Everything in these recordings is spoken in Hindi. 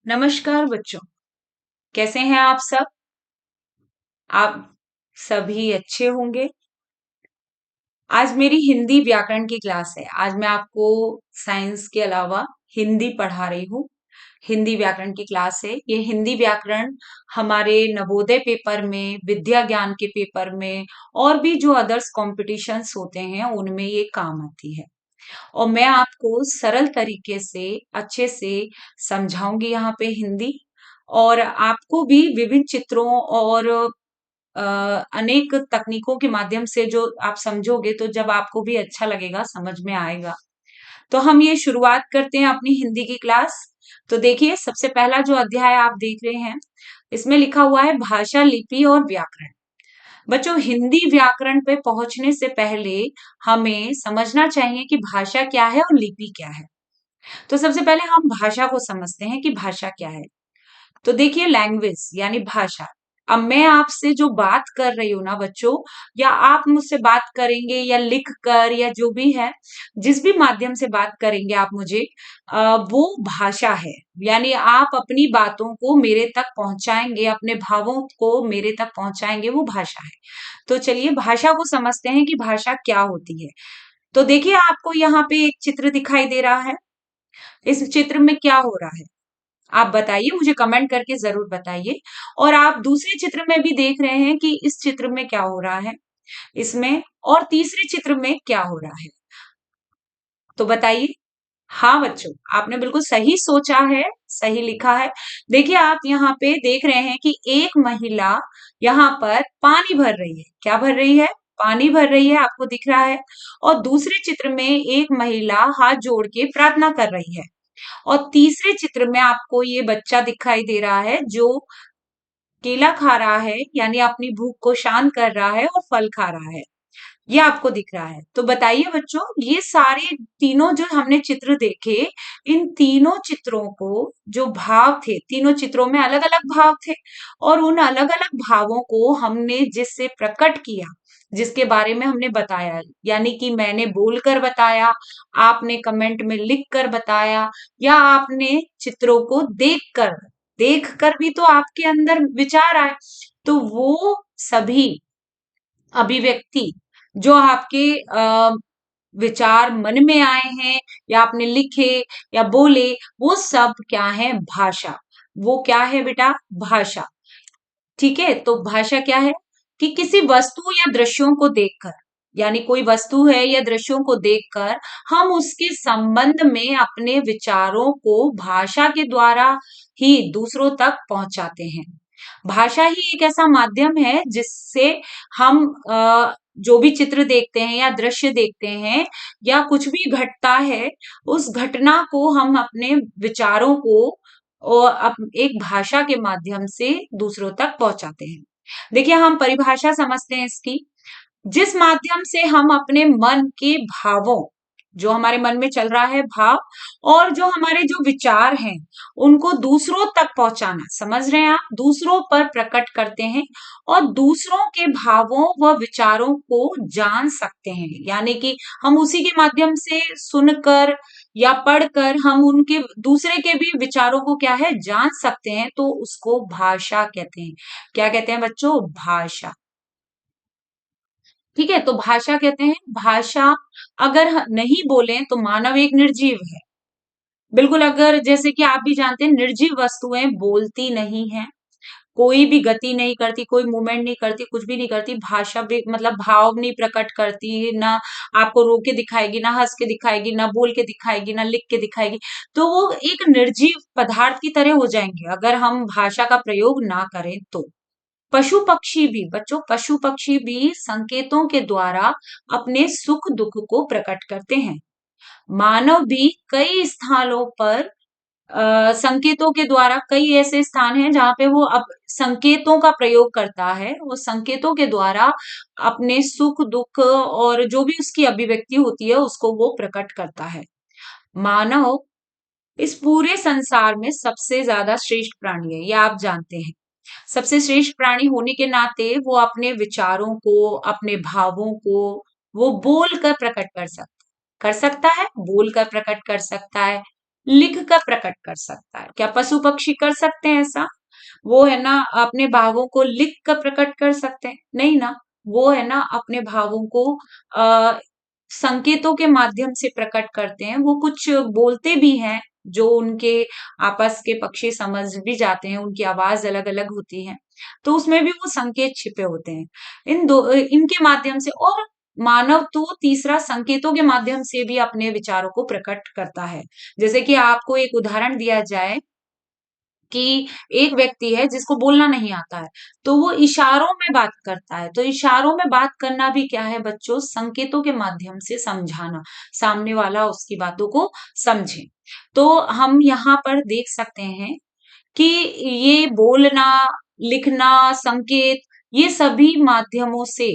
नमस्कार बच्चों, कैसे हैं आप सब? आप सभी अच्छे होंगे। आज मेरी हिंदी व्याकरण की क्लास है। आज मैं आपको साइंस के अलावा हिंदी पढ़ा रही हूँ। हिंदी व्याकरण की क्लास है। ये हिंदी व्याकरण हमारे नवोदय पेपर में, विद्या ज्ञान के पेपर में और भी जो अदर्स कॉम्पिटिशन्स होते हैं उनमें ये काम आती है। और मैं आपको सरल तरीके से अच्छे से समझाऊंगी यहाँ पे हिंदी। और आपको भी विभिन्न चित्रों और अ, अनेक तकनीकों के माध्यम से जो आप समझोगे तो जब आपको भी अच्छा लगेगा, समझ में आएगा। तो हम ये शुरुआत करते हैं अपनी हिंदी की क्लास। तो देखिए, सबसे पहला जो अध्याय आप देख रहे हैं, इसमें लिखा हुआ है भाषा, लिपि और व्याकरण। बच्चों, हिंदी व्याकरण पे पहुंचने से पहले हमें समझना चाहिए कि भाषा क्या है और लिपि क्या है। तो सबसे पहले हम भाषा को समझते हैं कि भाषा क्या है। तो देखिए, लैंग्वेज यानी भाषा। अब मैं आपसे जो बात कर रही हूं ना बच्चों, या आप मुझसे बात करेंगे या लिख कर या जो भी है, जिस भी माध्यम से बात करेंगे आप मुझे, वो भाषा है। यानी आप अपनी बातों को मेरे तक पहुंचाएंगे, अपने भावों को मेरे तक पहुंचाएंगे, वो भाषा है। तो चलिए भाषा को समझते हैं कि भाषा क्या होती है। तो देखिए, आपको यहाँ पे एक चित्र दिखाई दे रहा है। इस चित्र में क्या हो रहा है, आप बताइए, मुझे कमेंट करके जरूर बताइए। और आप दूसरे चित्र में भी देख रहे हैं कि इस चित्र में क्या हो रहा है इसमें, और तीसरे चित्र में क्या हो रहा है, तो बताइए। हाँ बच्चों, आपने बिल्कुल सही सोचा है, सही लिखा है। देखिए, आप यहाँ पे देख रहे हैं कि एक महिला यहाँ पर पानी भर रही है। क्या भर रही है? पानी भर रही है, आपको दिख रहा है। और दूसरे चित्र में एक महिला हाथ जोड़ के प्रार्थना कर रही है। और तीसरे चित्र में आपको ये बच्चा दिखाई दे रहा है जो केला खा रहा है, यानी अपनी भूख को शांत कर रहा है और फल खा रहा है। ये आपको दिख रहा है। तो बताइए बच्चों, ये सारे तीनों जो हमने चित्र देखे, इन तीनों चित्रों को जो भाव थे, तीनों चित्रों में अलग अलग भाव थे। और उन अलग अलग भावों को हमने जिससे प्रकट किया, जिसके बारे में हमने बताया, यानी कि मैंने बोलकर बताया, आपने कमेंट में लिख कर बताया, या आपने चित्रों को देखकर भी तो आपके अंदर विचार आए। तो वो सभी अभिव्यक्ति जो आपके विचार मन में आए हैं, या आपने लिखे या बोले, वो सब क्या है? भाषा। वो क्या है बेटा? भाषा। ठीक है, तो भाषा क्या है कि किसी वस्तु या दृश्यों को देखकर, यानी कोई वस्तु है या दृश्यों को देखकर हम उसके संबंध में अपने विचारों को भाषा के द्वारा ही दूसरों तक पहुंचाते हैं। भाषा ही एक ऐसा माध्यम है जिससे हम जो भी चित्र देखते हैं या दृश्य देखते हैं या कुछ भी घटता है, उस घटना को हम अपने विचारों को और एक भाषा के माध्यम से दूसरों तक पहुंचाते हैं। देखिए, हम परिभाषा समझते हैं इसकी। जिस माध्यम से हम अपने मन के भावों, जो हमारे मन में चल रहा है भाव, और जो हमारे जो विचार हैं, उनको दूसरों तक पहुंचाना, समझ रहे हैं आप, दूसरों पर प्रकट करते हैं। और दूसरों के भावों व विचारों को जान सकते हैं, यानी कि हम उसी के माध्यम से सुनकर या पढ़कर हम उनके दूसरे के भी विचारों को क्या है? जान सकते हैं। तो उसको भाषा कहते हैं। क्या कहते हैं बच्चों? भाषा। ठीक है, तो भाषा कहते हैं। भाषा अगर नहीं बोले तो मानव एक निर्जीव है। बिल्कुल, अगर जैसे कि आप भी जानते हैं, निर्जीव वस्तुएं बोलती नहीं है, कोई भी गति नहीं करती, कोई मूवमेंट नहीं करती, कुछ भी नहीं करती। भाषा भी मतलब भाव नहीं प्रकट करती, ना आपको रो के दिखाएगी, ना हंस के दिखाएगी, ना बोल के दिखाएगी, ना लिख के दिखाएगी। तो वो एक निर्जीव पदार्थ की तरह हो जाएंगे अगर हम भाषा का प्रयोग ना करें तो। पशु पक्षी भी बच्चों, पशु पक्षी भी संकेतों के द्वारा अपने सुख दुख को प्रकट करते हैं। मानव भी कई स्थानों पर संकेतों के द्वारा, कई ऐसे स्थान हैं जहां पे वो अब संकेतों का प्रयोग करता है। वो संकेतों के द्वारा अपने सुख दुख और जो भी उसकी अभिव्यक्ति होती है उसको वो प्रकट करता है। मानव इस पूरे संसार में सबसे ज्यादा श्रेष्ठ प्राणी है, ये आप जानते हैं। सबसे श्रेष्ठ प्राणी होने के नाते वो अपने विचारों को, अपने भावों को वो बोल कर प्रकट कर सकता है, बोल कर प्रकट कर सकता है। लिख कर प्रकट कर सकता है। क्या पशु पक्षी कर सकते हैं ऐसा? वो है ना अपने भावों को लिख कर प्रकट कर सकते हैं? नहीं ना। वो है ना अपने भावों को आ, संकेतों के माध्यम से प्रकट करते हैं। वो कुछ बोलते भी हैं जो उनके आपस के पक्षी समझ भी जाते हैं। उनकी आवाज अलग अलग होती है, तो उसमें भी वो संकेत छिपे होते हैं। इनके माध्यम से, और मानव तो तीसरा संकेतों के माध्यम से भी अपने विचारों को प्रकट करता है। जैसे कि आपको एक उदाहरण दिया जाए कि एक व्यक्ति है जिसको बोलना नहीं आता है, तो वो इशारों में बात करता है। तो इशारों में बात करना भी क्या है बच्चों? संकेतों के माध्यम से समझाना, सामने वाला उसकी बातों को समझे। तो हम यहाँ पर देख सकते हैं कि ये बोलना, लिखना, संकेत, ये सभी माध्यमों से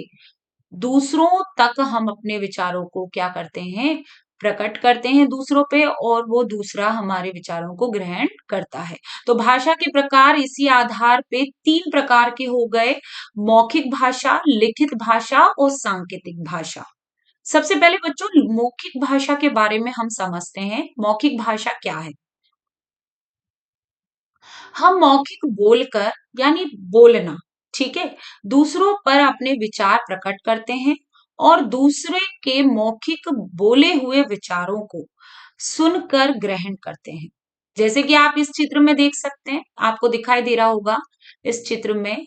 दूसरों तक हम अपने विचारों को क्या करते हैं? प्रकट करते हैं दूसरों पे, और वो दूसरा हमारे विचारों को ग्रहण करता है। तो भाषा के प्रकार इसी आधार पे 3 प्रकार के हो गए: मौखिक भाषा, लिखित भाषा और सांकेतिक भाषा। सबसे पहले बच्चों मौखिक भाषा के बारे में हम समझते हैं। मौखिक भाषा क्या है? हम मौखिक बोलकर, यानी बोलना, ठीक है, दूसरों पर अपने विचार प्रकट करते हैं और दूसरे के मौखिक बोले हुए विचारों को सुनकर ग्रहण करते हैं। जैसे कि आप इस चित्र में देख सकते हैं, आपको दिखाई दे रहा होगा इस चित्र में।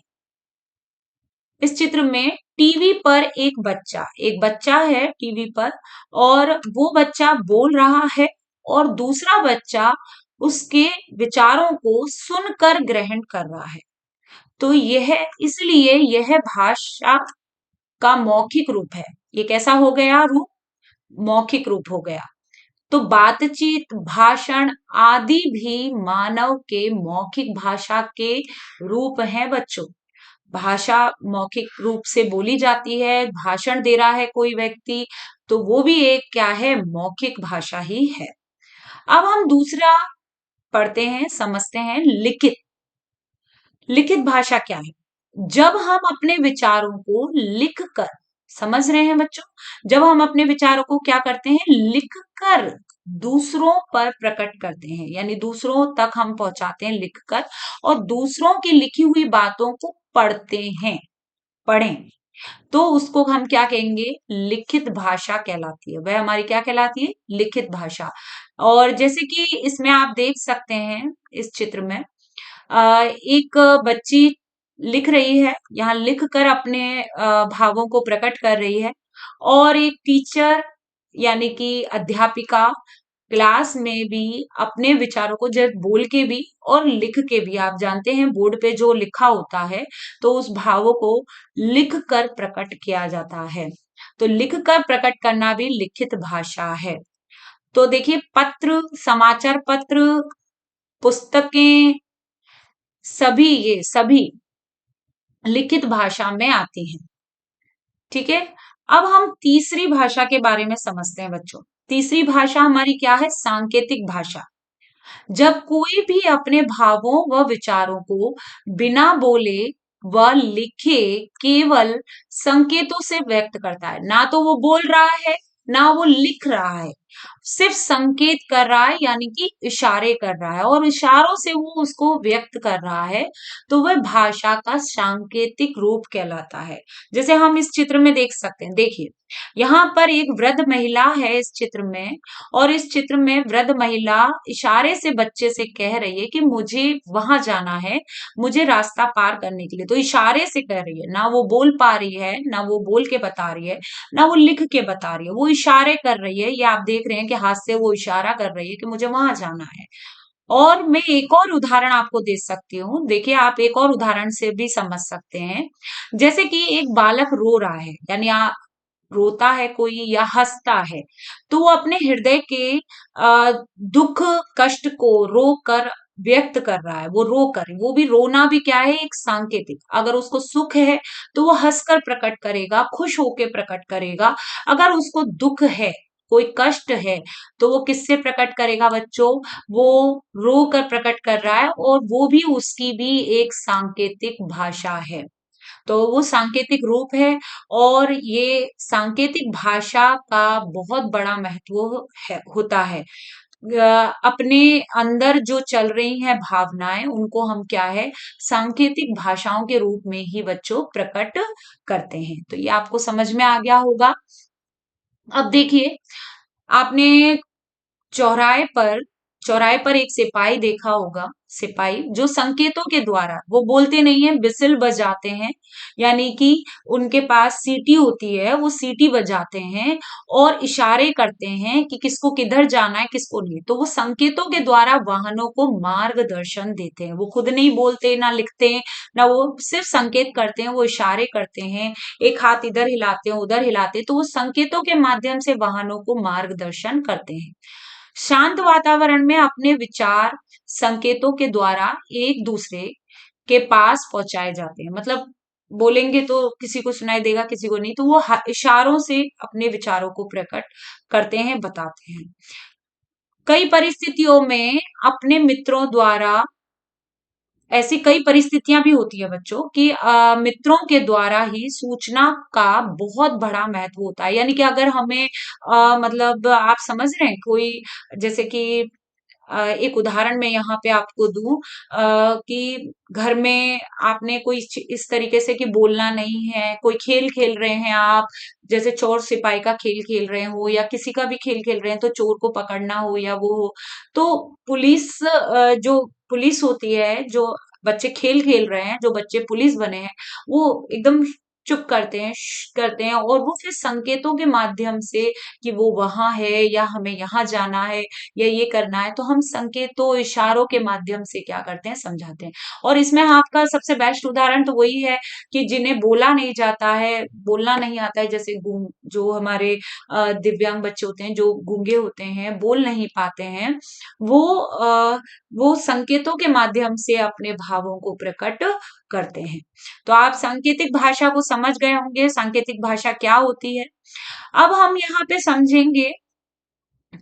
इस चित्र में टीवी पर एक बच्चा है टीवी पर, और वो बच्चा बोल रहा है और दूसरा बच्चा उसके विचारों को सुनकर ग्रहण कर रहा है। तो यह, इसलिए यह भाषा का मौखिक रूप है। ये कैसा हो गया रूप? मौखिक रूप हो गया। तो बातचीत, भाषण आदि भी मानव के मौखिक भाषा के रूप हैं बच्चों। भाषा मौखिक रूप से बोली जाती है, भाषण दे रहा है कोई व्यक्ति, तो वो भी एक क्या है? मौखिक भाषा ही है। अब हम दूसरा पढ़ते हैं, समझते हैं लिखित। लिखित भाषा क्या है? जब हम अपने विचारों को लिख कर, समझ रहे हैं बच्चों? जब हम अपने विचारों को क्या करते हैं? लिख कर दूसरों पर प्रकट करते हैं, यानी दूसरों तक हम पहुंचाते हैं लिखकर, और दूसरों की लिखी हुई बातों को पढ़ते हैं, पढ़ें, तो उसको हम क्या कहेंगे? लिखित भाषा कहलाती है। वह हमारी क्या कहलाती है? लिखित भाषा। और जैसे कि इसमें आप देख सकते हैं इस चित्र में, एक बच्ची लिख रही है, यहाँ लिख कर अपने भावों को प्रकट कर रही है, और एक टीचर यानी कि अध्यापिका क्लास में भी अपने विचारों को जब बोल के भी और लिख के भी, आप जानते हैं बोर्ड पे जो लिखा होता है, तो उस भावों को लिख कर प्रकट किया जाता है। तो लिख कर प्रकट करना भी लिखित भाषा है। तो देखिए, पत्र, समाचार पत्र, पुस्तकें, ये सभी लिखित भाषा में आती हैं। ठीक है। अब हम तीसरी भाषा के बारे में समझते हैं बच्चों। तीसरी भाषा हमारी क्या है? सांकेतिक भाषा। जब कोई भी अपने भावों व विचारों को बिना बोले व लिखे केवल संकेतों से व्यक्त करता है, ना तो वो बोल रहा है ना वो लिख रहा है, सिर्फ संकेत कर रहा है, यानी कि इशारे कर रहा है, और इशारों से वो उसको व्यक्त कर रहा है, तो वह भाषा का सांकेतिक रूप कहलाता है। जैसे हम इस चित्र में देख सकते हैं, देखिए यहाँ पर एक वृद्ध महिला है इस चित्र में, और इस चित्र में वृद्ध महिला इशारे से बच्चे से कह रही है कि मुझे वहां जाना है, मुझे रास्ता पार करने के लिए। तो इशारे से कह रही है, ना वो बोल पा रही है, ना वो बोल के बता रही है, ना वो लिख के बता रही है, वो इशारे कर रही है। ये आप देख रहे हैं कि हाथ से वो इशारा कर रही है कि मुझे वहां जाना है। और मैं एक और उदाहरण आपको दे सकती हूँ। देखिए, आप एक और उदाहरण से भी समझ सकते हैं। जैसे कि एक बालक रो रहा है, यानी रोता है कोई या हंसता है, तो वो अपने हृदय के दुख, कष्ट को रो कर व्यक्त कर रहा है। वो रो कर, वो भी रोना भी क्या है? एक सांकेतिक। अगर उसको सुख है तो वो हंसकर प्रकट करेगा, खुश होकर प्रकट करेगा। अगर उसको दुख है, कोई कष्ट है, तो वो किससे प्रकट करेगा बच्चों? वो रो कर प्रकट कर रहा है, और वो भी, उसकी भी एक सांकेतिक भाषा है। तो वो सांकेतिक रूप है, और ये सांकेतिक भाषा का बहुत बड़ा महत्व है, होता है। अपने अंदर जो चल रही हैं भावनाएं, उनको हम क्या है, सांकेतिक भाषाओं के रूप में ही बच्चों प्रकट करते हैं। तो ये आपको समझ में आ गया होगा। अब देखिए, आपने चौराहे पर चौराहे पर एक सिपाही देखा होगा। सिपाही जो संकेतों के द्वारा, वो बोलते नहीं है, विसिल बजाते हैं, यानी कि उनके पास सीटी होती है, वो सीटी बजाते हैं और इशारे करते हैं कि किसको किधर जाना है, किसको नहीं। तो वो संकेतों के द्वारा वाहनों को मार्गदर्शन देते हैं। वो खुद नहीं बोलते, ना लिखते हैं, ना वो सिर्फ संकेत करते हैं, वो इशारे करते हैं, एक हाथ इधर हिलाते हैं, उधर हिलाते हैं, तो वो संकेतों के माध्यम से वाहनों को मार्गदर्शन करते हैं। शांत वातावरण में अपने विचार संकेतों के द्वारा एक दूसरे के पास पहुंचाए जाते हैं। मतलब बोलेंगे तो किसी को सुनाई देगा, किसी को नहीं, तो वो इशारों से अपने विचारों को प्रकट करते हैं, बताते हैं। कई परिस्थितियों में अपने मित्रों द्वारा, ऐसी कई परिस्थितियां भी होती है बच्चों कि मित्रों के द्वारा ही सूचना का बहुत बड़ा महत्व होता है। यानी कि अगर हमें मतलब आप समझ रहे हैं, कोई जैसे कि एक उदाहरण मैं यहाँ पे आपको दूं, कि घर में आपने कोई इस तरीके से कि बोलना नहीं है, कोई खेल खेल रहे हैं आप, जैसे चोर सिपाही का खेल खेल रहे हो या किसी का भी खेल खेल रहे हैं, तो चोर को पकड़ना हो या वो हो, तो पुलिस, जो पुलिस होती है, जो बच्चे खेल खेल रहे हैं, जो बच्चे पुलिस बने हैं, वो एकदम चुप करते हैं, करते हैं, और वो फिर संकेतों के माध्यम से कि वो वहां है या हमें यहाँ जाना है या ये करना है, तो हम संकेतों इशारों के माध्यम से क्या करते हैं, समझाते हैं। और इसमें आपका सबसे बेस्ट उदाहरण तो वही है कि जिन्हें बोला नहीं जाता है, बोलना नहीं आता है, जैसे जो हमारे दिव्यांग बच्चे होते हैं, जो गूंगे होते हैं, बोल नहीं पाते हैं, वो वो संकेतों के माध्यम से अपने भावों को प्रकट करते हैं। तो आप सांकेतिक भाषा को समझ गए होंगे, सांकेतिक भाषा क्या होती है। अब हम यहाँ पे समझेंगे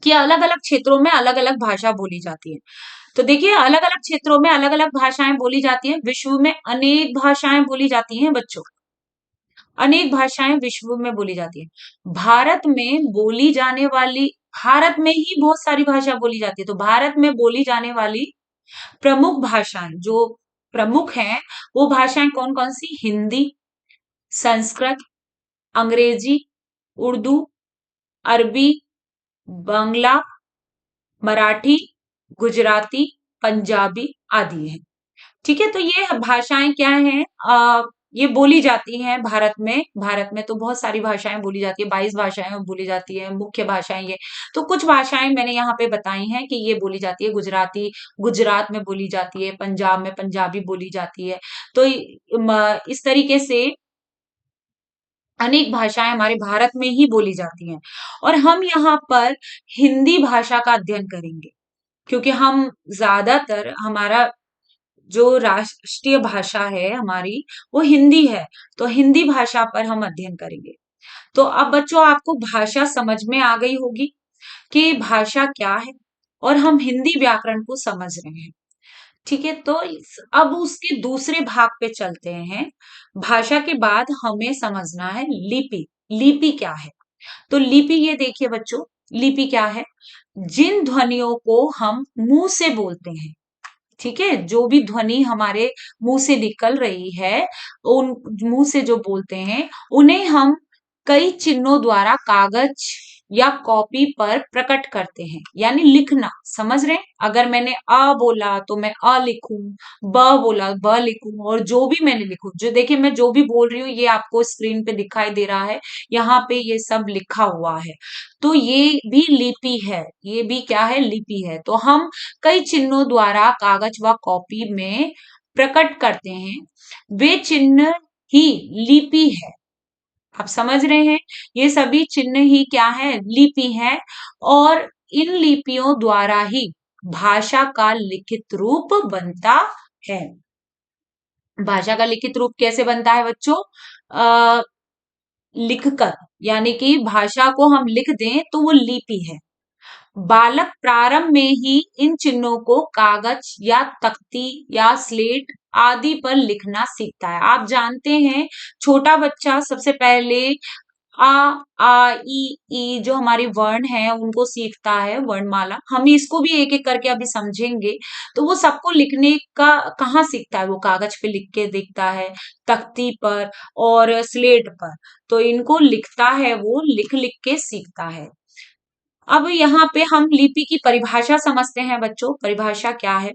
कि अलग अलग क्षेत्रों में अलग अलग भाषा बोली जाती है। तो देखिए, अलग अलग क्षेत्रों में अलग अलग भाषाएं बोली जाती हैं। विश्व में अनेक भाषाएं बोली जाती हैं बच्चों, अनेक भाषाएं विश्व में बोली जाती हैं। भारत में ही बहुत सारी भाषा बोली जाती है। तो भारत में बोली जाने वाली प्रमुख भाषाएं, जो प्रमुख हैं, वो भाषाएं कौन कौन सी? हिंदी, संस्कृत, अंग्रेजी, उर्दू, अरबी, बांग्ला, मराठी, गुजराती, पंजाबी आदि है। ठीक है, तो ये भाषाएं क्या हैं? ये बोली जाती हैं भारत में। भारत में तो बहुत सारी भाषाएं बोली जाती है, 22 भाषाएं बोली जाती है, मुख्य भाषाएं ये। तो कुछ भाषाएं मैंने यहाँ पे बताई हैं कि ये बोली जाती है। गुजराती गुजरात में बोली जाती है, पंजाब में पंजाबी बोली जाती है। तो इस तरीके से अनेक भाषाएं हमारे भारत में ही बोली जाती हैं। और हम यहाँ पर हिंदी भाषा का अध्ययन करेंगे, क्योंकि हम ज्यादातर, हमारा जो राष्ट्रीय भाषा है हमारी, वो हिंदी है। तो हिंदी भाषा पर हम अध्ययन करेंगे। तो अब बच्चों, आपको भाषा समझ में आ गई होगी कि भाषा क्या है, और हम हिंदी व्याकरण को समझ रहे हैं। ठीक है, तो अब उसके दूसरे भाग पे चलते हैं। भाषा के बाद हमें समझना है लिपि। लिपि क्या है? तो लिपि, ये देखिए बच्चों, लिपि क्या है? जिन ध्वनियों को हम मुंह से बोलते हैं, ठीक है, जो भी ध्वनि हमारे मुंह से निकल रही है, उन मुंह से जो बोलते हैं, उन्हें हम कई चिन्हों द्वारा कागज या कॉपी पर प्रकट करते हैं, यानी लिखना। समझ रहे हैं? अगर मैंने अ बोला तो मैं अ लिखूं, ब बोला ब लिखूं, और जो भी मैंने लिखूं, जो देखिए मैं जो भी बोल रही हूँ ये आपको स्क्रीन पे दिखाई दे रहा है, यहाँ पे ये सब लिखा हुआ है। तो ये भी लिपि है, ये भी क्या है? लिपि है। तो हम कई चिन्हों द्वारा कागज व कॉपी में प्रकट करते हैं, वे चिन्ह ही लिपि है। आप समझ रहे हैं? ये सभी चिन्ह ही क्या है? लिपि है। और इन लिपियों द्वारा ही भाषा का लिखित रूप बनता है। भाषा का लिखित रूप कैसे बनता है बच्चों? आ, लिखकर, यानी कि भाषा को हम लिख दें तो वो लिपि है। बालक प्रारंभ में ही इन चिन्हों को कागज या तख्ती या स्लेट आदि पर लिखना सीखता है। आप जानते हैं, छोटा बच्चा सबसे पहले आ, ई जो हमारी वर्ण है उनको सीखता है, वर्णमाला। हम इसको भी एक एक करके अभी समझेंगे। तो वो सबको लिखने का कहाँ सीखता है? वो कागज पे लिख के देखता है, तख्ती पर और स्लेट पर। तो इनको लिखता है, वो लिख लिख के सीखता है। अब यहाँ पे हम लिपि की परिभाषा समझते हैं बच्चों। परिभाषा क्या है?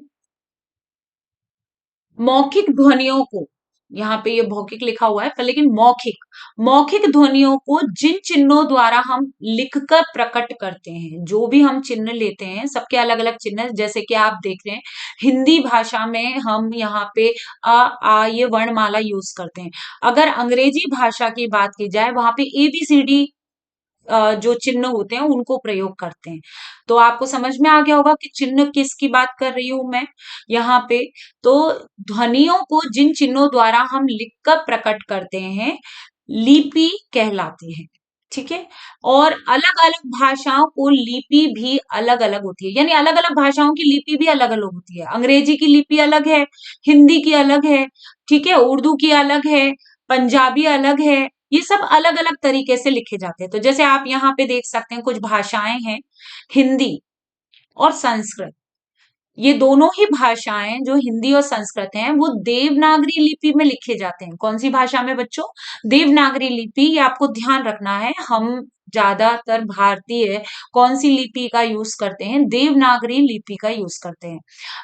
मौखिक ध्वनियों को, यहाँ पे ये मौखिक लिखा हुआ है पर लेकिन मौखिक, मौखिक ध्वनियों को जिन चिन्हों द्वारा हम लिखकर प्रकट करते हैं, जो भी हम चिन्ह लेते हैं सबके अलग अलग चिन्ह, जैसे कि आप देख रहे हैं हिंदी भाषा में हम यहाँ पे आ ये वर्णमाला यूज करते हैं। अगर अंग्रेजी भाषा की बात की जाए वहां पे ABCD जो चिन्ह होते हैं उनको प्रयोग करते हैं। तो आपको समझ में आ गया होगा कि चिन्ह किसकी बात कर रही हूं मैं यहाँ पे। तो ध्वनियों को जिन चिन्हों द्वारा हम लिखकर प्रकट करते हैं, लिपि कहलाती है। ठीक है। और अलग अलग भाषाओं को लिपि भी अलग अलग होती है, यानी अलग अलग भाषाओं की लिपि भी अलग अलग होती है। अंग्रेजी की लिपि अलग है, हिंदी की अलग है, ठीक है, उर्दू की अलग है, पंजाबी अलग है। ये सब अलग अलग तरीके से लिखे जाते हैं। तो जैसे आप यहाँ पे देख सकते हैं कुछ भाषाएं हैं, हिंदी और संस्कृत। ये दोनों ही भाषाएं जो हिंदी और संस्कृत हैं वो देवनागरी लिपि में लिखे जाते हैं। कौन सी भाषा में बच्चों? देवनागरी लिपि। ये आपको ध्यान रखना है। हम ज्यादातर भारतीय कौन सी लिपि का यूज करते हैं? देवनागरी लिपि का यूज करते हैं।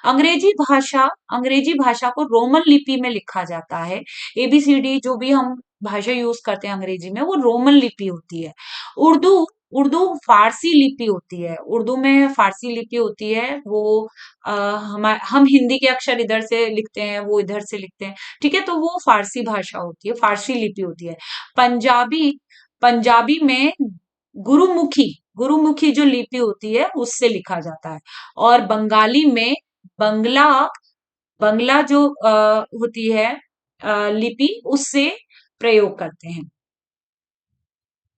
अंग्रेजी भाषा को रोमन लिपि में लिखा जाता है। ABCD जो भी हम भाषा यूज करते हैं अंग्रेजी में, वो रोमन लिपि होती है। उर्दू उर्दू फारसी लिपि होती है। उर्दू में फारसी लिपि होती है। वो हम हिंदी के अक्षर इधर से लिखते हैं, वो इधर से लिखते हैं। ठीक है, तो वो फारसी भाषा होती है, फारसी लिपि होती है। पंजाबी पंजाबी में गुरुमुखी गुरुमुखी जो लिपि होती है उससे लिखा जाता है। और बंगाली में बंगला बंगला जो होती है लिपि, उससे प्रयोग करते हैं।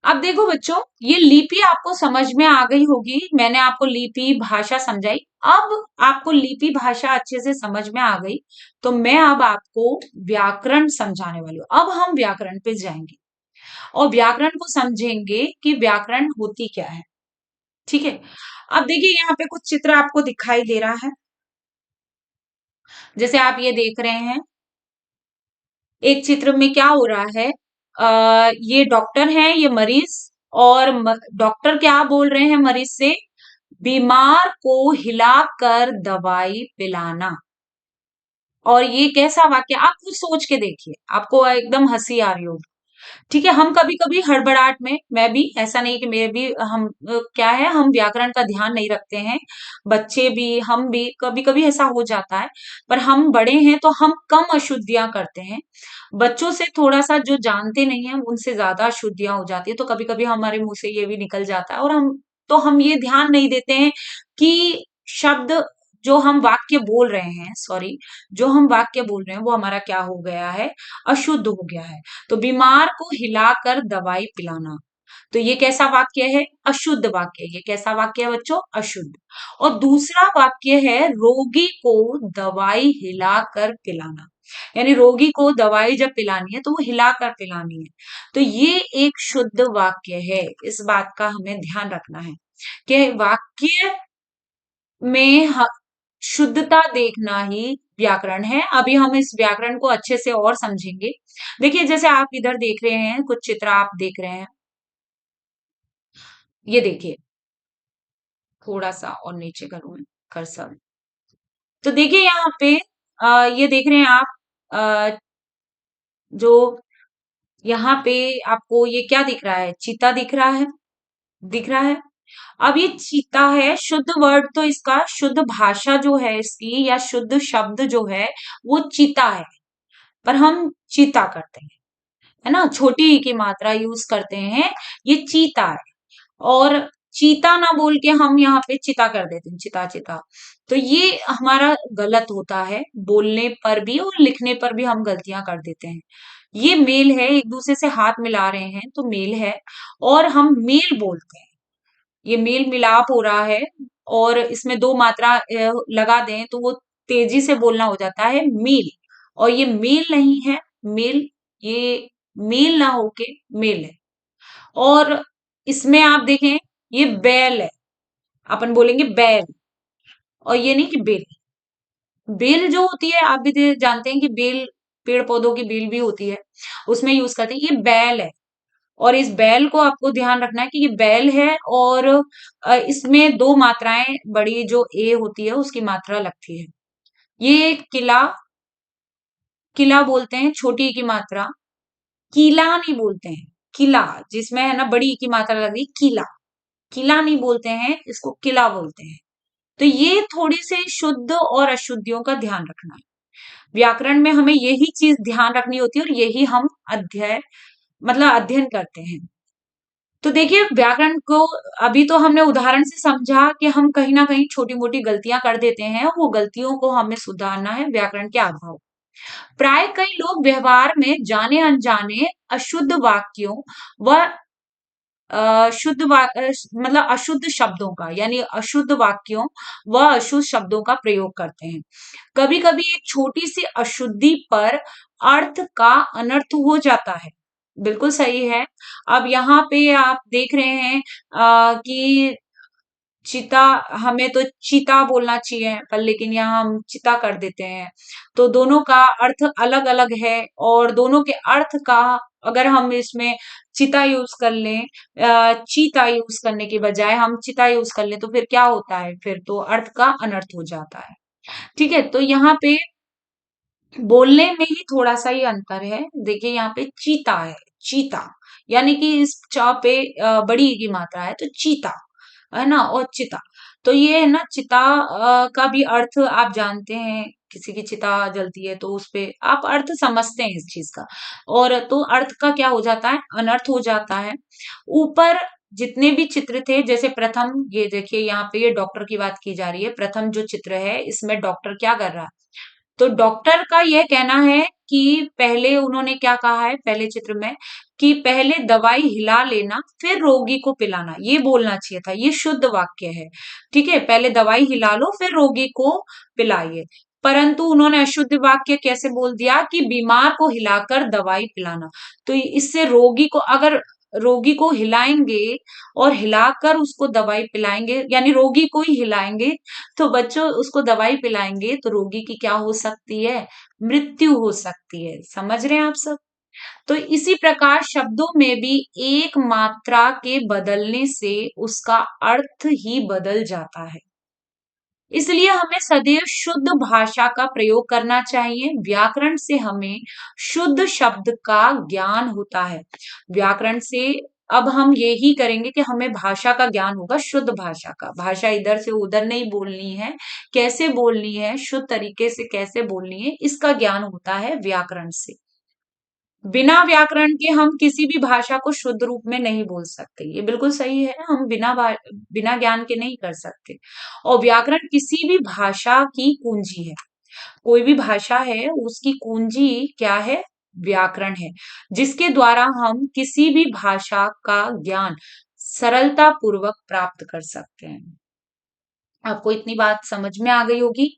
अब देखो बच्चों, ये लिपि आपको समझ में आ गई होगी। मैंने आपको लिपि भाषा समझाई। अब आपको लिपि भाषा अच्छे से समझ में आ गई, तो मैं अब आपको व्याकरण समझाने वाली हूँ। अब हम व्याकरण पे जाएंगे और व्याकरण को समझेंगे कि व्याकरण होती क्या है। ठीक है। अब देखिए यहाँ पे कुछ चित्र आपको दिखाई दे रहा है। जैसे आप ये देख रहे हैं, एक चित्र में क्या हो रहा है? ये डॉक्टर है, ये मरीज। और डॉक्टर क्या बोल रहे हैं मरीज से? बीमार को हिलाकर दवाई पिलाना। और ये कैसा वाक्य, आप कुछ सोच के देखिए, आपको एकदम हंसी आ रही होगी। ठीक है। हम कभी कभी हड़बड़ाहट में, मैं भी, ऐसा नहीं कि मैं भी, हम क्या है, हम व्याकरण का ध्यान नहीं रखते हैं। बच्चे भी, हम भी कभी कभी ऐसा हो जाता है। पर हम बड़े हैं तो हम कम अशुद्धियां करते हैं। बच्चों से थोड़ा सा, जो जानते नहीं है उनसे ज्यादा अशुद्धियां हो जाती है। तो कभी कभी हमारे मुंह से ये भी निकल जाता है, और हम ये ध्यान नहीं देते हैं कि शब्द, जो हम वाक्य बोल रहे हैं, सॉरी, जो हम वाक्य बोल रहे हैं वो हमारा क्या हो गया है? अशुद्ध हो गया है। तो बीमार को हिलाकर दवाई पिलाना, तो ये कैसा वाक्य है? अशुद्ध वाक्य। ये कैसा वाक्य है बच्चों? अशुद्ध। और दूसरा वाक्य है रोगी को दवाई हिलाकर पिलाना। यानी रोगी को दवाई जब पिलानी है तो वो हिलाकर पिलानी है। तो ये एक शुद्ध वाक्य है। इस बात का हमें ध्यान रखना है कि वाक्य में शुद्धता देखना ही व्याकरण है। अभी हम इस व्याकरण को अच्छे से और समझेंगे। देखिए, जैसे आप इधर देख रहे हैं, कुछ चित्र आप देख रहे हैं। ये देखिए, थोड़ा सा और नीचे करूं मैं कर्सर। तो देखिए यहाँ पे ये देख रहे हैं आप, अ, जो यहाँ पे आपको ये क्या दिख रहा है? चीता दिख रहा है, दिख रहा है। अब ये चीता है, शुद्ध वर्ड तो इसका, शुद्ध भाषा जो है इसकी, या शुद्ध शब्द जो है वो चीता है। पर हम चीता करते हैं, है ना, छोटी ई की मात्रा यूज करते हैं। ये चीता है। और चीता ना बोल के हम यहाँ पे चिता कर देते हैं, चिता चिता। तो ये हमारा गलत होता है, बोलने पर भी और लिखने पर भी हम गलतियां कर देते हैं। ये मेल है, एक दूसरे से हाथ मिला रहे हैं तो मेल है, और हम मेल बोलते हैं। ये मेल मिलाप हो रहा है, और इसमें दो मात्रा लगा दें तो वो तेजी से बोलना हो जाता है मील। और ये मेल नहीं है, मेल, ये मेल ना होके मेल है। और इसमें आप देखें, ये बैल है, अपन बोलेंगे बैल, और ये नहीं कि बेल। बेल जो होती है, आप भी जानते हैं कि बेल, पेड़ पौधों की बेल भी होती है, उसमें यूज करते हैं। ये बैल है, और इस बैल को आपको ध्यान रखना है कि ये बैल है, और इसमें दो मात्राएं, बड़ी जो ए होती है उसकी मात्रा लगती है। ये किला, किला बोलते हैं छोटी ई की मात्रा, किला नहीं बोलते हैं। किला जिसमें है ना बड़ी ई की मात्रा लग रही, किला, किला नहीं बोलते हैं इसको, किला बोलते हैं। तो ये थोड़ी सी शुद्ध और अशुद्धियों का ध्यान रखना है। व्याकरण में हमें यही चीज ध्यान रखनी होती है, और यही हम अध्ययन करते हैं। तो देखिए व्याकरण को, अभी तो हमने उदाहरण से समझा कि हम कहीं ना कहीं छोटी मोटी गलतियां कर देते हैं, वो गलतियों को हमें सुधारना है व्याकरण के आधार। प्राय कई लोग व्यवहार में जाने अनजाने अशुद्ध वाक्यों व मतलब अशुद्ध शब्दों का, यानी अशुद्ध वाक्यों व अशुद्ध शब्दों का प्रयोग करते हैं। कभी कभी एक छोटी सी अशुद्धि पर अर्थ का अनर्थ हो जाता है। बिल्कुल सही है। अब यहाँ पे आप देख रहे हैं कि चिता, हमें तो चीता बोलना चाहिए पर लेकिन यहाँ हम चिता कर देते हैं। तो दोनों का अर्थ अलग अलग है, और दोनों के अर्थ का, अगर हम इसमें चिता यूज कर लें, चीता यूज करने के बजाय हम चिता यूज कर लें, तो फिर क्या होता है, फिर तो अर्थ का अनर्थ हो जाता है। ठीक है, तो यहाँ पे बोलने में ही थोड़ा सा ही अंतर है। देखिए यहाँ पे चीता है, चीता, यानी कि इस च पे बड़ी ई की मात्रा है, तो चीता है ना, और चिता। तो ये है ना, चिता का भी अर्थ आप जानते हैं, किसी की चिता जलती है तो उस पे आप अर्थ समझते हैं इस चीज का, और तो अर्थ का क्या हो जाता है, अनर्थ हो जाता है। ऊपर जितने भी चित्र थे, जैसे प्रथम, ये देखिए यहाँ पे ये डॉक्टर की बात की जा रही है, प्रथम जो चित्र है इसमें डॉक्टर क्या कर रहा है, तो डॉक्टर का यह कहना है कि पहले उन्होंने क्या कहा है पहले चित्र में, कि पहले दवाई हिला लेना फिर रोगी को पिलाना, ये बोलना चाहिए था, ये शुद्ध वाक्य है। ठीक है, पहले दवाई हिला लो फिर रोगी को पिलाइए। परंतु उन्होंने अशुद्ध वाक्य कैसे बोल दिया कि बीमार को हिलाकर दवाई पिलाना। तो इससे रोगी को, अगर रोगी को हिलाएंगे और हिलाकर उसको दवाई पिलाएंगे, यानी रोगी को ही हिलाएंगे, तो बच्चों उसको दवाई पिलाएंगे तो रोगी की क्या हो सकती है, मृत्यु हो सकती है। समझ रहे हैं आप सब। तो इसी प्रकार शब्दों में भी एक मात्रा के बदलने से उसका अर्थ ही बदल जाता है। इसलिए हमें सदैव शुद्ध भाषा का प्रयोग करना चाहिए। व्याकरण से हमें शुद्ध शब्द का ज्ञान होता है। व्याकरण से अब हम यही करेंगे कि हमें भाषा का ज्ञान होगा, शुद्ध भाषा का। भाषा इधर से उधर नहीं बोलनी है, कैसे बोलनी है, शुद्ध तरीके से कैसे बोलनी है, इसका ज्ञान होता है व्याकरण से। बिना व्याकरण के हम किसी भी भाषा को शुद्ध रूप में नहीं बोल सकते, ये बिल्कुल सही है। हम बिना ज्ञान के नहीं कर सकते। और व्याकरण किसी भी भाषा की कुंजी है। कोई भी भाषा है उसकी कुंजी क्या है, व्याकरण है, जिसके द्वारा हम किसी भी भाषा का ज्ञान सरलता पूर्वक प्राप्त कर सकते हैं। आपको इतनी बात समझ में आ गई होगी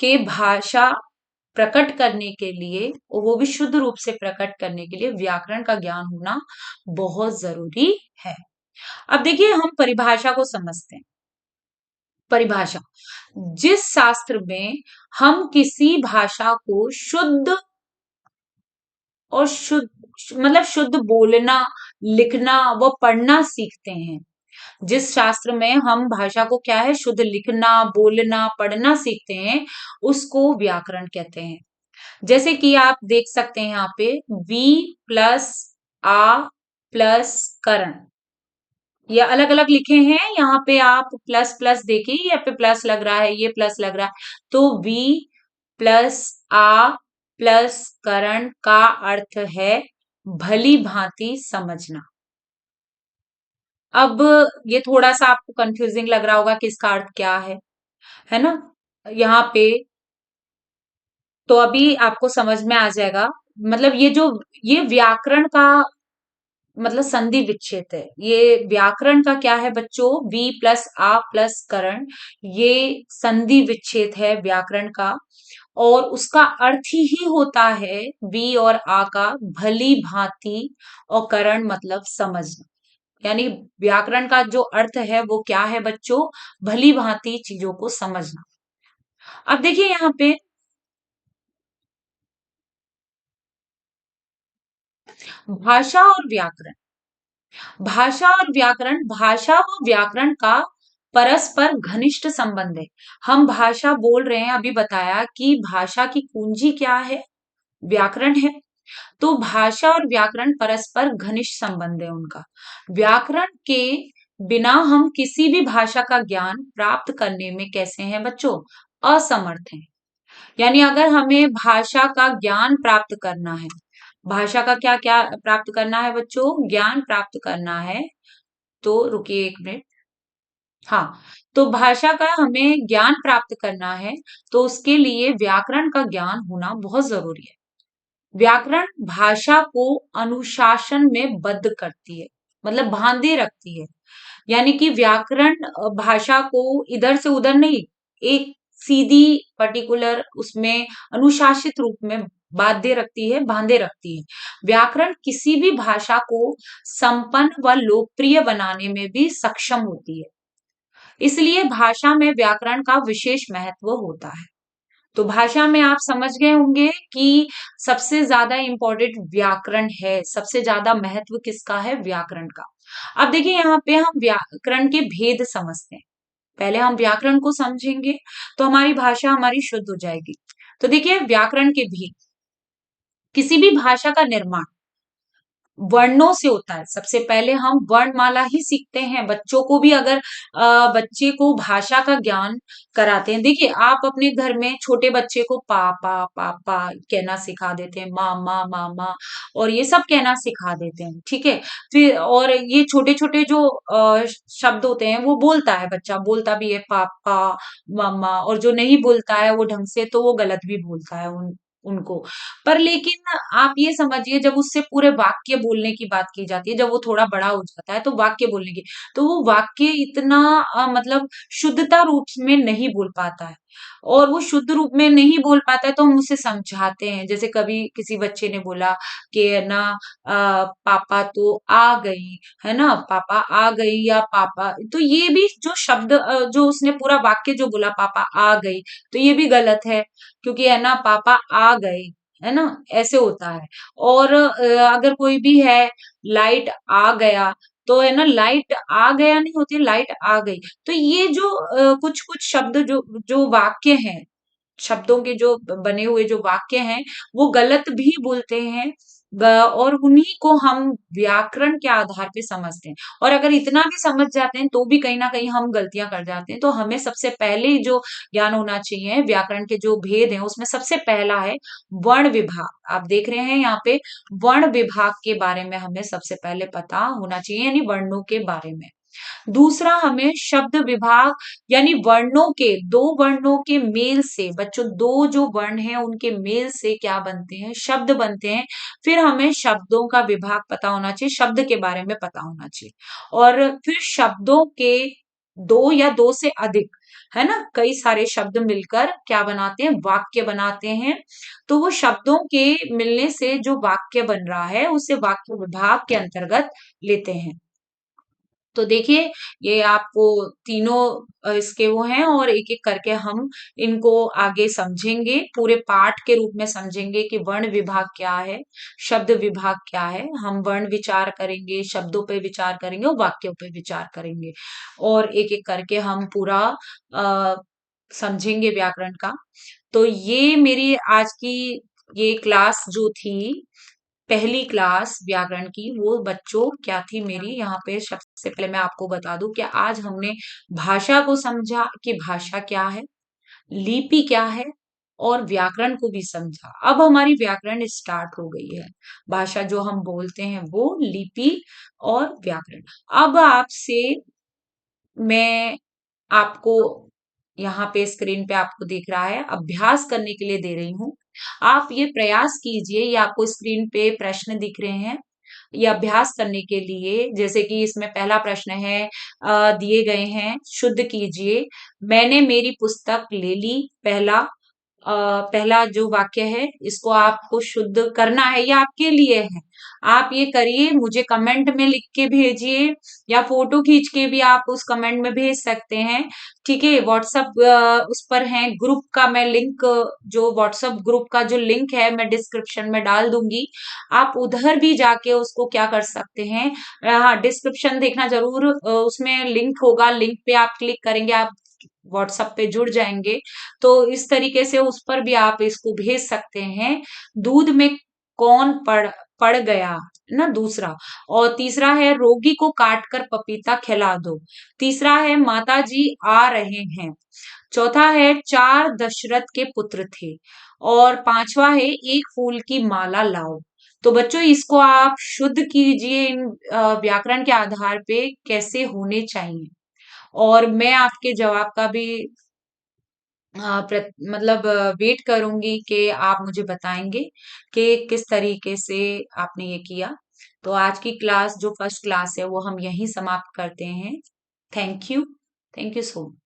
कि भाषा प्रकट करने के लिए, और वो भी शुद्ध रूप से प्रकट करने के लिए, व्याकरण का ज्ञान होना बहुत जरूरी है। अब देखिए हम परिभाषा को समझते हैं। परिभाषा, जिस शास्त्र में हम किसी भाषा को शुद्ध और शुद्ध, मतलब शुद्ध बोलना, लिखना व पढ़ना सीखते हैं, जिस शास्त्र में हम भाषा को क्या है, शुद्ध लिखना, बोलना, पढ़ना सीखते हैं, उसको व्याकरण कहते हैं। जैसे कि आप देख सकते हैं यहाँ पे वी प्लस आ प्लस करण, ये अलग अलग लिखे हैं। यहाँ पे आप प्लस प्लस देखिए, यहाँ पे प्लस लग रहा है, ये प्लस लग रहा है, तो वी प्लस आ प्लस करण का अर्थ है भली भांति समझना। अब ये थोड़ा सा आपको कंफ्यूजिंग लग रहा होगा कि इसका अर्थ क्या है ना, यहाँ पे तो अभी आपको समझ में आ जाएगा। मतलब ये व्याकरण का मतलब संधि विच्छेद है। ये व्याकरण का क्या है बच्चों, वी प्लस आ प्लस करण, ये संधि विच्छेद है व्याकरण का, और उसका अर्थ ही होता है वी और आ का भली भांति, और करण मतलब समझना। यानी व्याकरण का जो अर्थ है वो क्या है बच्चों? भली भांति चीजों को समझना। अब देखिए यहाँ पे भाषा और व्याकरण। भाषा व व्याकरण का परस्पर घनिष्ठ संबंध है। हम भाषा बोल रहे हैं, अभी बताया कि भाषा की कुंजी क्या है? व्याकरण है। तो भाषा और व्याकरण परस्पर घनिष्ठ संबंध है उनका। व्याकरण के बिना हम किसी भी भाषा का ज्ञान प्राप्त करने में कैसे हैं बच्चों? असमर्थ हैं। यानी अगर हमें भाषा का ज्ञान प्राप्त करना है, भाषा का क्या क्या प्राप्त करना है बच्चों? ज्ञान प्राप्त करना है। तो रुकिए एक मिनट। हाँ, तो भाषा का हमें ज्ञान प्राप्त करना है, तो उसके लिए व्याकरण का ज्ञान होना बहुत जरूरी है। व्याकरण भाषा को अनुशासन में बद्ध करती है, मतलब बांधे रखती है। यानी कि व्याकरण भाषा को इधर से उधर नहीं, एक सीधी पर्टिकुलर उसमें अनुशासित रूप में बांधे रखती है। व्याकरण किसी भी भाषा को संपन्न व लोकप्रिय बनाने में भी सक्षम होती है। इसलिए भाषा में व्याकरण का विशेष महत्व होता है। तो भाषा में आप समझ गए होंगे कि सबसे ज्यादा इंपॉर्टेंट व्याकरण है, सबसे ज्यादा महत्व किसका है? व्याकरण का। अब देखिए यहाँ पे हम व्याकरण के भेद समझते हैं। पहले हम व्याकरण को समझेंगे तो हमारी भाषा हमारी शुद्ध हो जाएगी। तो देखिए व्याकरण के भेद। किसी भी भाषा का निर्माण वर्णों से होता है। सबसे पहले हम वर्णमाला ही सीखते हैं। बच्चों को भी अगर बच्चे को भाषा का ज्ञान कराते हैं, देखिए आप अपने घर में छोटे बच्चे को पापा पापा कहना सिखा देते हैं, मामा मामा और ये सब कहना सिखा देते हैं, ठीक है। फिर और ये छोटे छोटे जो शब्द होते हैं वो बोलता है, बच्चा बोलता भी है पापा मामा, और जो नहीं बोलता है वो ढंग से तो वो गलत भी बोलता है उनको। पर लेकिन आप ये समझिए जब उससे पूरे वाक्य बोलने की बात की जाती है, जब वो थोड़ा बड़ा हो जाता है तो वाक्य बोलने की, तो वो वाक्य इतना मतलब शुद्धता रूप में नहीं बोल पाता है। और वो शुद्ध रूप में नहीं बोल पाता है तो हम उसे समझाते हैं। जैसे कभी किसी बच्चे ने बोला कि है ना पापा तो आ गई, है ना, पापा आ गई या पापा, तो ये भी जो शब्द जो उसने पूरा वाक्य जो बोला पापा आ गई, तो ये भी गलत है। क्योंकि है ना पापा आ गए, है ना, ऐसे होता है। और अगर कोई भी है लाइट आ गया, तो है ना लाइट आ गया नहीं होती, लाइट आ गई। तो ये जो कुछ कुछ शब्द जो जो वाक्य हैं, शब्दों के जो बने हुए जो वाक्य हैं वो गलत भी बोलते हैं। और उन्हीं को हम व्याकरण के आधार पे समझते हैं। और अगर इतना भी समझ जाते हैं तो भी कहीं ना कहीं हम गलतियां कर जाते हैं। तो हमें सबसे पहले जो ज्ञान होना चाहिए व्याकरण के जो भेद हैं उसमें सबसे पहला है वर्ण विभाग। आप देख रहे हैं यहाँ पे वर्ण विभाग के बारे में हमें सबसे पहले पता होना चाहिए, यानी वर्णों के बारे में। दूसरा हमें शब्द विभाग, यानी वर्णों के, दो वर्णों के मेल से, बच्चों दो जो वर्ण हैं उनके मेल से क्या बनते हैं? शब्द बनते हैं। फिर हमें शब्दों का विभाग पता होना चाहिए, शब्द के बारे में पता होना चाहिए। और फिर शब्दों के दो या दो से अधिक, है ना, कई सारे शब्द मिलकर क्या बनाते हैं? वाक्य बनाते हैं। तो वो शब्दों के मिलने से जो वाक्य बन रहा है उसे वाक्य विभाग के अंतर्गत लेते हैं। तो देखिए ये आपको तीनों इसके वो हैं, और एक एक करके हम इनको आगे समझेंगे, पूरे पाठ के रूप में समझेंगे कि वर्ण विभाग क्या है, शब्द विभाग क्या है। हम वर्ण विचार करेंगे, शब्दों पे विचार करेंगे और वाक्यों पे विचार करेंगे, और एक एक करके हम पूरा आ, समझेंगे व्याकरण का। तो ये मेरी आज की ये क्लास जो थी, पहली क्लास व्याकरण की, वो बच्चों क्या थी मेरी, यहाँ पे सबसे पहले मैं आपको बता दूं कि आज हमने भाषा को समझा कि भाषा क्या है, लिपि क्या है, और व्याकरण को भी समझा। अब हमारी व्याकरण स्टार्ट हो गई है। भाषा जो हम बोलते हैं वो, लिपि और व्याकरण। अब आपसे मैं आपको यहाँ पे स्क्रीन पे आपको दिख रहा है, अभ्यास करने के लिए दे रही हूँ। आप ये प्रयास कीजिए, ये आपको स्क्रीन पे प्रश्न दिख रहे हैं, ये अभ्यास करने के लिए। जैसे कि इसमें पहला प्रश्न है, दिए गए हैं, शुद्ध कीजिए। मैंने मेरी पुस्तक ले ली, पहला पहला जो वाक्य है इसको आपको शुद्ध करना है, ये आपके लिए है। आप ये करिए, मुझे कमेंट में लिख के भेजिए या फोटो खींच के भी आप उस कमेंट में भेज सकते हैं। ठीक है, व्हाट्सएप उस पर है ग्रुप का, मैं लिंक, जो व्हाट्सएप ग्रुप का जो लिंक है मैं डिस्क्रिप्शन में डाल दूंगी। आप उधर भी जाके उसको क्या कर सकते हैं, हाँ डिस्क्रिप्शन देखना जरूर, उसमें लिंक होगा, लिंक पे आप क्लिक करेंगे, आप व्हाट्सएप पे जुड़ जाएंगे। तो इस तरीके से उस पर भी आप इसको भेज सकते हैं। दूध में कौन पड़ पड़ गया ना, दूसरा। और तीसरा है रोगी को काट कर पपीता खिला दो। तीसरा है माता जी आ रहे हैं। चौथा है चार दशरथ के पुत्र थे। और पांचवा है एक फूल की माला लाओ। तो बच्चों इसको आप शुद्ध कीजिए इन व्याकरण के आधार पे कैसे होने चाहिए। और मैं आपके जवाब का भी मतलब वेट करूंगी कि आप मुझे बताएंगे कि किस तरीके से आपने ये किया। तो आज की क्लास जो फर्स्ट क्लास है वो हम यहीं समाप्त करते हैं। Thank you. Thank you so much.